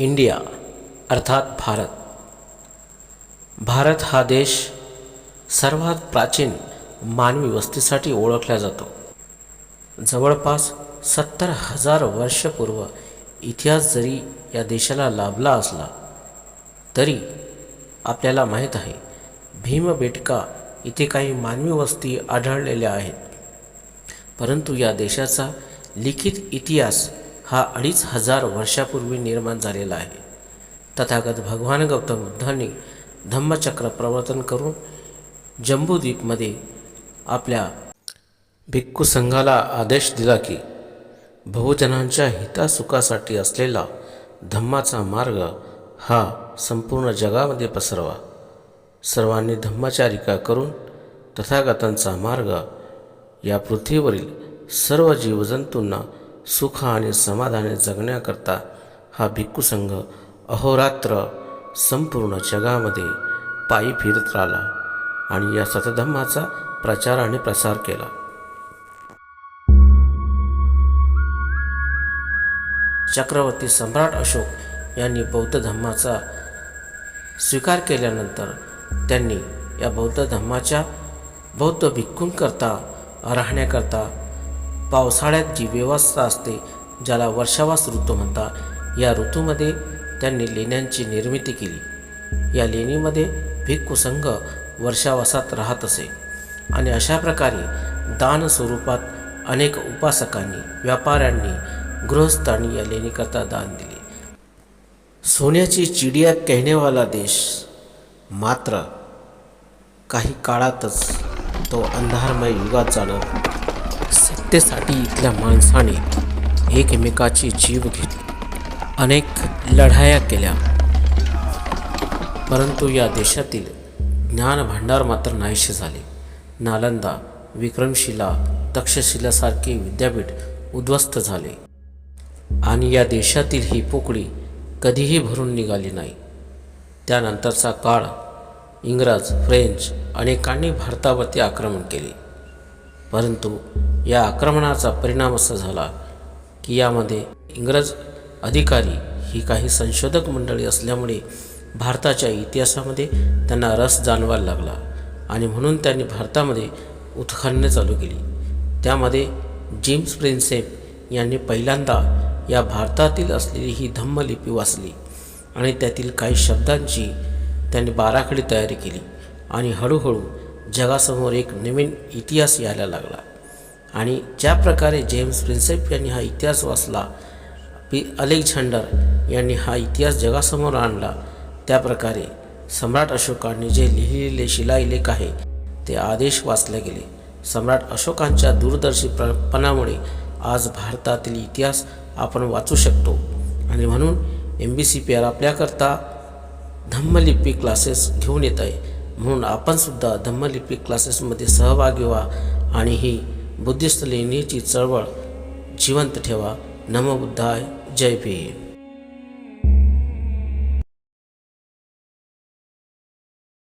India अर्थात भारत. भारत हा देश सर्वात प्राचीन मानवी वस्तीसाठी ओळखला जातो. जवळपास 70,000 वर्षपूर्व इतिहास जरी या देशाला लाभला असला तरी आपल्याला माहीत आहे भीमबेटका इथे काही मानवी वस्ती आढळलेल्या आहेत. परंतु या देशाचा लिखित इतिहास हा 2,500 वर्षापूर्वी निर्माण झालेला आहे. तथागत भगवान गौतम बुद्धांनी धम्मचक्र प्रवर्तन करून जम्बूद्वीपमध्ये आपल्या भिक्खू संघाला आदेश दिला की बहुजनांच्या हितासुखासाठी असलेला धम्माचा मार्ग हा संपूर्ण जगामध्ये पसरवा. सर्वांनी धम्मचारिका करून तथागतांचा मार्ग या पृथ्वीवरील सर्व जीवजंतूंना सुख आणि समाधाने जगण्याकरता हा भिक्खू संघ अहोरात्र संपूर्ण जगामध्ये पायी फिरत राहिला आणि या सतधम्माचा प्रचार आणि प्रसार केला. चक्रवर्ती सम्राट अशोक यांनी बौद्ध धम्माचा स्वीकार केल्यानंतर त्यांनी या बौद्ध धम्माच्या बौद्ध भिक्खूंकरता राहण्याकरता पावसाळ्यात जी व्यवस्था असते ज्याला वर्षावास ऋतू म्हणतात, या ऋतूमध्ये त्यांनी लेण्यांची निर्मिती केली. या लेणीमध्ये भिक्खू संघ वर्षावासात राहत असे आणि अशा प्रकारे दान स्वरूपात अनेक उपासकांनी, व्यापाऱ्यांनी, गृहस्थांनी या लेणीकरता दान दिले. सोन्याची चिडिया कहनेवाला देश. मात्र काही काळातच तो अंधारमय युगात जाणार. सत्तेसाठी इथल्या माणसाने एकमेकाची जीव घेतली, अनेक लढाया केल्या, परंतु या देशातील ज्ञानभांडार मात्र नाहीसे झाले. नालंदा, विक्रमशिला, तक्षशिलासारखे विद्यापीठ उद्ध्वस्त झाले आणि या देशातील ही पोकळी कधीही भरून निघाली नाही. त्यानंतरचा काळ इंग्रज, फ्रेंच अनेकांनी भारतावरती आक्रमण केले, परंतु या आक्रमणाचा परिणाम असा झाला की यामध्ये इंग्रज अधिकारी ही काही संशोधक मंडळी असल्यामुळे भारताच्या इतिहासामध्ये त्यांना रस जाणवायला लागला आणि म्हणून त्यांनी भारतामध्ये उत्खनने चालू केली. त्यामध्ये जेम्स प्रिन्सेप यांनी पहिल्यांदा या भारतातील असलेली ही धम्मलिपी वाचली आणि त्यातील काही शब्दांची त्यांनी बाराखडी तयारी केली आणि हळूहळू जगासमोर एक नवीन इतिहास यायला लागला. आणि ज्या प्रकारे जेम्स प्रिन्सेप यांनी हा इतिहास वाचला, अलेक्झांडर यांनी हा इतिहास जगासमोर आणला, त्याप्रकारे सम्राट अशोकांनी जे लिहिलेले शिलालेख आहे ते आदेश वाचले गेले. सम्राट अशोकांच्या दूरदर्शीपणामुळे आज भारतातील इतिहास आपण वाचू शकतो आणि म्हणून MBCPR आपल्याकरता धम्मलिपी क्लासेस घेऊन येत आहे. म्हणून आपणसुद्धा धम्मलिपी क्लासेसमध्ये सहभागी व्हा आणि ही बुद्धिस्ट लेणीची चळवळ जिवंत ठेवा. नमो बुद्धाय. जय भीम.